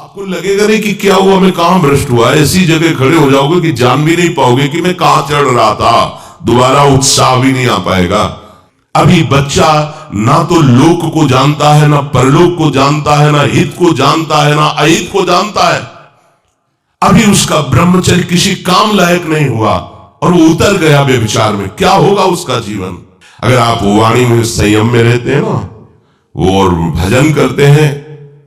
आपको लगेगा नहीं कि क्या हुआ, मैं कहां भ्रष्ट हुआ, ऐसी जगह खड़े हो जाओगे कि जान भी नहीं पाओगे कि मैं कहां चढ़ रहा था, दोबारा उत्साह भी नहीं आ पाएगा। अभी बच्चा ना तो लोक को जानता है, ना परलोक को जानता है, ना हित को जानता है, ना अहित को जानता है। अभी उसका ब्रह्मचर्य किसी काम लायक नहीं हुआ और वो उतर गया व्यभिचार में, क्या होगा उसका जीवन। अगर आप वाणी में संयम में रहते हैं ना, वो और भजन करते हैं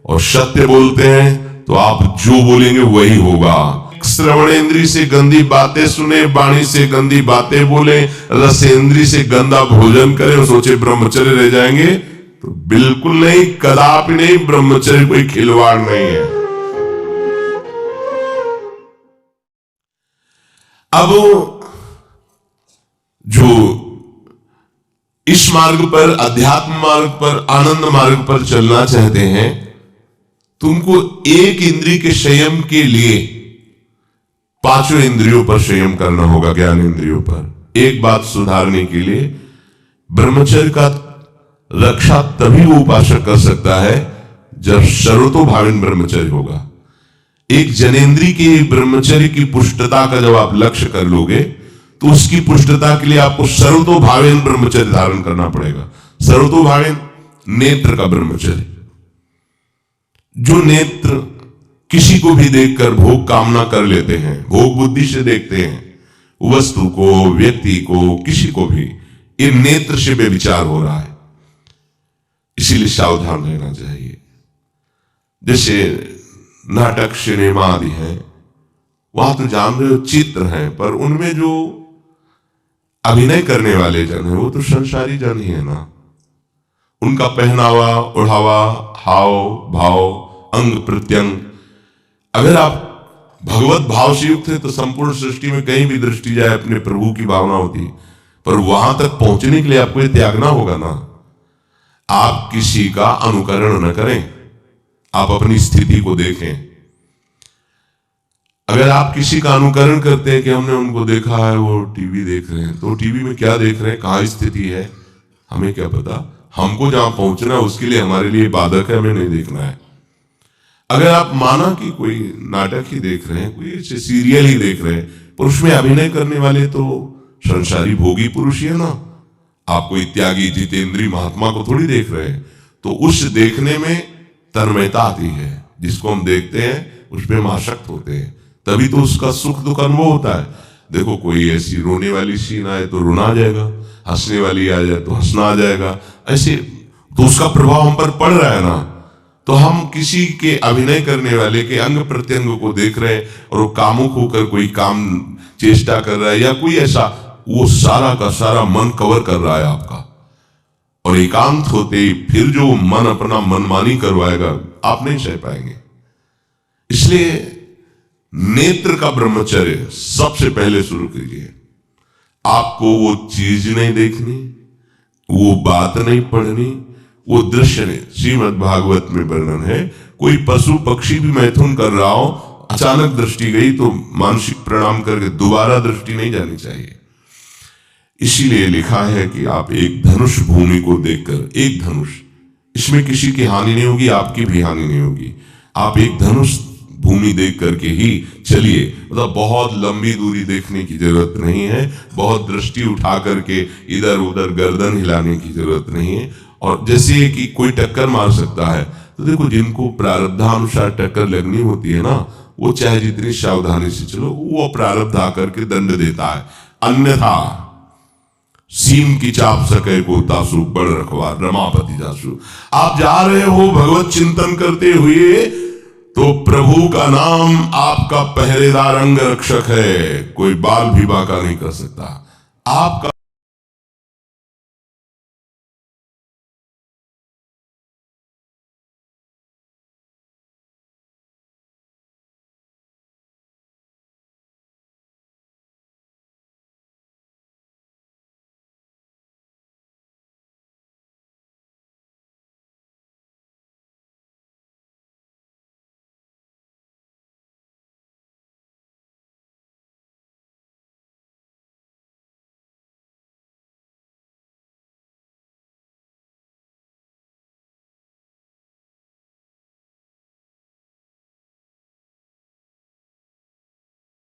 और सत्य बोलते हैं, तो आप जो बोलेंगे वही होगा। श्रवणेंद्री से गंदी बातें सुने, वाणी से गंदी बातें बोले, रसेंद्री से गंदा भोजन करें और सोचे ब्रह्मचर्य रह जाएंगे, तो बिल्कुल नहीं, कदापि नहीं। ब्रह्मचर्य कोई खिलवाड़ नहीं है। अब जो इस मार्ग पर, अध्यात्म मार्ग पर, आनंद मार्ग पर चलना चाहते हैं, तुमको एक इंद्रिय के संयम के लिए पांचों इंद्रियों पर संयम करना होगा, ज्ञान इंद्रियों पर। एक बात सुधारने के लिए ब्रह्मचर्य का रक्षा तभी वो उपासक कर सकता है जब सर्वतोभावेन ब्रह्मचर्य होगा। एक जनेन्द्रीय के ब्रह्मचर्य की पुष्टता का जब आप लक्ष्य कर लोगे, तो उसकी पुष्टता के लिए आपको सर्वतोभावेन ब्रह्मचर्य धारण करना पड़ेगा। सर्वतोभावेन नेत्र का ब्रह्मचर्य, जो नेत्र किसी को भी देखकर भोग कामना कर लेते हैं, भोग बुद्धि से देखते हैं वस्तु को, व्यक्ति को, किसी को भी, ये नेत्र से व्यभिचार हो रहा है। इसीलिए सावधान रहना चाहिए। जैसे नाटक, सिनेमा आदि हैं, वहां तो जान रहे हो चित्र हैं, पर उनमें जो अभिनय करने वाले जन हैं वो तो संसारी जन ही है ना। उनका पहनावा, ओढ़ावा, हाव भाव, अंग प्रत्यंग, अगर आप भगवत भाव से युक्त है तो संपूर्ण सृष्टि में कहीं भी दृष्टि जाए अपने प्रभु की भावना होती है। पर वहां तक पहुंचने के लिए आपको ये त्यागना होगा ना। आप किसी का अनुकरण न करें, आप अपनी स्थिति को देखें। अगर आप किसी का अनुकरण करते हैं कि हमने उनको देखा है, वो टीवी देख रहे हैं, तो टीवी में क्या देख रहे हैं, कहां स्थिति है, हमें क्या पता। हमको जहां पहुंचना है उसके लिए हमारे लिए बाधक है, हमें नहीं देखना है। अगर आप माना कि कोई नाटक ही देख रहे हैं, कोई सीरियल ही देख रहे हैं, पर उसमें अभिनय करने वाले तो संसारी भोगी पुरुष ही है ना। आप कोई त्यागी जितेंद्रीय महात्मा को थोड़ी देख रहे हैं। तो उस देखने में तन्मयता आती है, जिसको हम देखते हैं उस पर हम आसक्त होते हैं, तभी तो उसका सुख दुख अनुभव होता है। देखो कोई ऐसी रोने वाली सीन आए तो रोना आ जाएगा, हंसने वाली आ जाए तो हंसना आ जाएगा, ऐसे तो उसका प्रभाव हम पर पड़ रहा है ना। तो हम किसी के अभिनय करने वाले के अंग प्रत्यंग को देख रहे हैं और वो कामुक होकर कोई काम चेष्टा कर रहा है या कोई ऐसा, वो सारा का सारा मन कवर कर रहा है आपका। और एकांत होते फिर जो मन अपना मनमानी करवाएगा, आप नहीं सह पाएंगे। इसलिए नेत्र का ब्रह्मचर्य सबसे पहले शुरू कीजिए। आपको वो चीज नहीं देखनी, वो बात नहीं पढ़नी, वो दृश्य नहीं। श्रीमद् भागवत में वर्णन है, कोई पशु पक्षी भी मैथुन कर रहा हो, अचानक दृष्टि गई तो मानसिक प्रणाम करके दोबारा दृष्टि नहीं जानी चाहिए। इसीलिए लिखा है कि आप एक धनुष भूमि को देखकर, एक धनुष, इसमें किसी की हानि नहीं होगी, आपकी भी हानि नहीं होगी। आप एक धनुष भूमि देख करके ही चलिए। मतलब बहुत लंबी दूरी देखने की जरूरत नहीं है, बहुत दृष्टि उठा करके इधर उधर गर्दन हिलाने की जरूरत नहीं है। और जैसे कि कोई टक्कर मार सकता है, तो देखो जिनको प्रारब्धानुसार टक्कर लगनी होती है ना, वो चाहे जितनी सावधानी से चलो, वो प्रारब्ध आकर के दंड देता है। अन्यथा सीम की चाप सके को तासु, बड़ रखवार रमापति जासु। आप जा रहे हो भगवत चिंतन करते हुए, तो प्रभु का नाम आपका पहरेदार अंग रक्षक है, कोई बाल भी बांका नहीं कर सकता। आपका